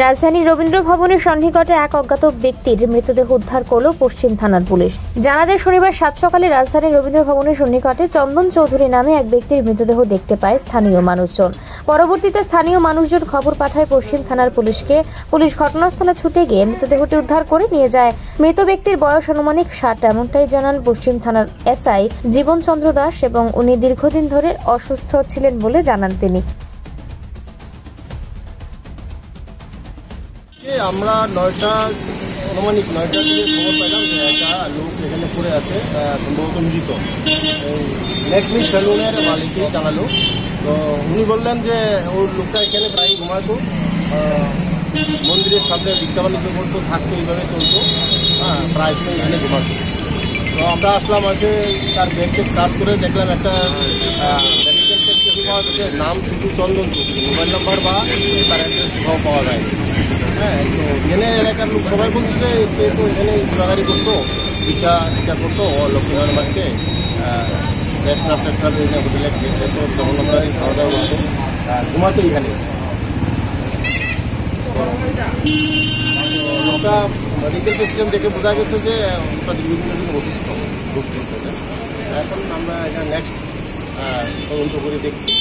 রাজধানীর রবীন্দ্র ভবনের সন্নিকটে এক অজ্ঞাত ব্যক্তির মৃতদেহ উদ্ধার করল পশ্চিম থানার পুলিশ। জানা যায়, শনিবার সাত সকালে রাজধানীর রবীন্দ্র ভবনের সন্নিকটে চন্দন চৌধুরী নামে এক ব্যক্তির মৃতদেহ দেখতে পায় স্থানীয় মানুষজন। পরবর্তীতে স্থানীয় মানুষজন খবর পাঠায় পশ্চিম থানার পুলিশকে। পুলিশ ঘটনাস্থলে ছুটে গিয়ে মৃতদেহটি উদ্ধার করে নিয়ে যায়। মৃত ব্যক্তির বয়স আনুমানিক 60, এমনটাই জানান পশ্চিম থানার এসআই জীবন চন্দ্র দাস, এবং উনি দীর্ঘদিন ধরে অসুস্থ ছিলেন বলে জানান তিনি। আমরা আনুমানিক 9টার দিকে খবর পেলাম যে একটা লোক এখানে পড়ে আছে, সম্ভবত মৃত। নেকমি সেলুনের মালিকই জানালো। তো উনি বললেন যে ওর লোকটা এখানে প্রায় ঘুমাতো, মন্দিরের সামনে ভিক্ষা বাণিজ্য করতো, থাকতো, এইভাবে চলতো, প্রায় সময় এখানে ঘুমাতো। তো আমরা আসলাম, আসে তার ব্যাগকে সার্চ করে দেখলাম একটা মেডিকেল টেস্ট পাওয়া গেছে, নাম শুধু চন্দন চৌধুরী, মোবাইল নাম্বার বা তার অ্যাড্রেস কোথাও পাওয়া যায়। তো এখানে এলাকার লোক সবাই বলছে যে সে তো এখানে ঘোরাঘাড়ি করতো, ভিক্ষা করতো, লক্ষ্মীনারায়ণ বাড়িতে রেস্ট নাফটার হোটেলে খেতে, তখন নম্বরে খাওয়া দাওয়া করতো, ঘুমাতো এখানে। ওটা মেডিকেল সিস্টেম দেখে বোঝা গেছে যে ওটা দীর্ঘদিনের জন্য অসুস্থ। এখন আমরা এটা নেক্সট তদন্ত করে দেখছি।